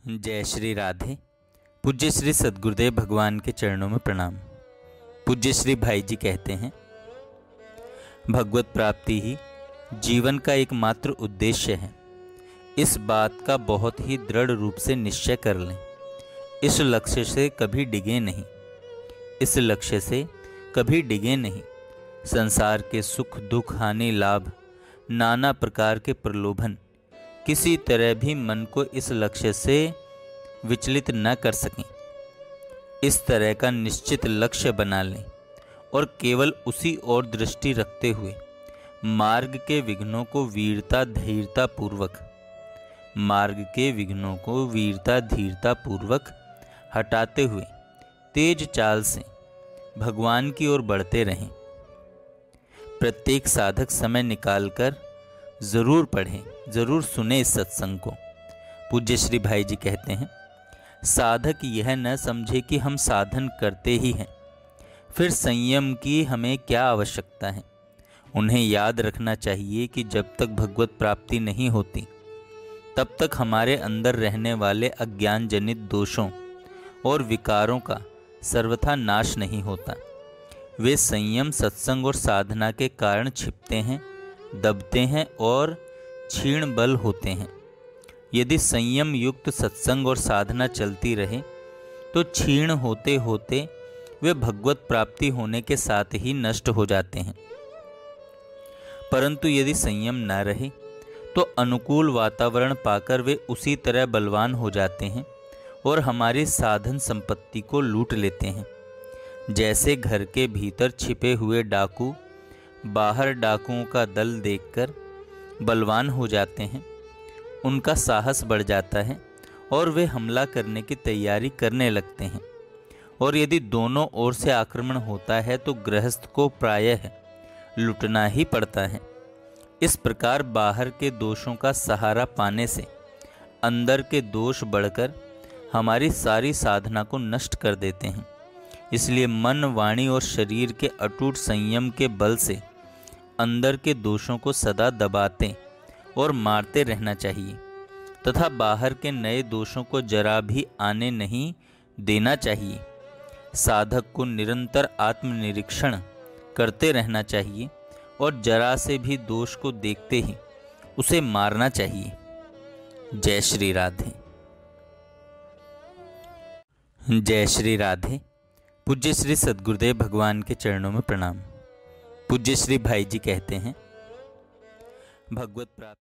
जय श्री राधे। पूज्य श्री सद्गुरुदेव भगवान के चरणों में प्रणाम। पूज्य श्री भाई जी कहते हैं, भगवत प्राप्ति ही जीवन का एकमात्र उद्देश्य है। इस बात का बहुत ही दृढ़ रूप से निश्चय कर लें। इस लक्ष्य से कभी डिगे नहीं, इस लक्ष्य से कभी डिगे नहीं। संसार के सुख दुख हानि लाभ नाना प्रकार के प्रलोभन किसी तरह भी मन को इस लक्ष्य से विचलित न कर सकें। इस तरह का निश्चित लक्ष्य बना लें और केवल उसी ओर दृष्टि रखते हुए मार्ग के विघ्नों को वीरता धीरता पूर्वक हटाते हुए तेज चाल से भगवान की ओर बढ़ते रहें। प्रत्येक साधक समय निकालकर जरूर पढ़ें, जरूर सुने इस सत्संग को। पूज्य श्री भाई जी कहते हैं, साधक यह न समझे कि हम साधन करते ही हैं, फिर संयम की हमें क्या आवश्यकता है। उन्हें याद रखना चाहिए कि जब तक भगवत प्राप्ति नहीं होती तब तक हमारे अंदर रहने वाले अज्ञान जनित दोषों और विकारों का सर्वथा नाश नहीं होता। वे संयम सत्संग और साधना के कारण छिपते हैं, दबते हैं और क्षीण बल होते हैं। यदि संयम युक्त सत्संग और साधना चलती रहे तो क्षीण होते होते वे भगवत प्राप्ति होने के साथ ही नष्ट हो जाते हैं। परंतु यदि संयम न रहे तो अनुकूल वातावरण पाकर वे उसी तरह बलवान हो जाते हैं और हमारी साधन संपत्ति को लूट लेते हैं। जैसे घर के भीतर छिपे हुए डाकू बाहर डाकुओं का दल देखकर बलवान हो जाते हैं, उनका साहस बढ़ जाता है और वे हमला करने की तैयारी करने लगते हैं। और यदि दोनों ओर से आक्रमण होता है तो गृहस्थ को प्रायः लुटना ही पड़ता है। इस प्रकार बाहर के दोषों का सहारा पाने से अंदर के दोष बढ़कर हमारी सारी साधना को नष्ट कर देते हैं। इसलिए मन वाणी और शरीर के अटूट संयम के बल से अंदर के दोषों को सदा दबाते और मारते रहना चाहिए तथा बाहर के नए दोषों को जरा भी आने नहीं देना चाहिए। साधक को निरंतर आत्मनिरीक्षण करते रहना चाहिए और जरा से भी दोष को देखते ही उसे मारना चाहिए। जय श्री राधे। जय श्री राधे। पूज्य श्री सद्गुरुदेव भगवान के चरणों में प्रणाम। पूज्य श्री भाई जी कहते हैं, भगवत प्राप्ति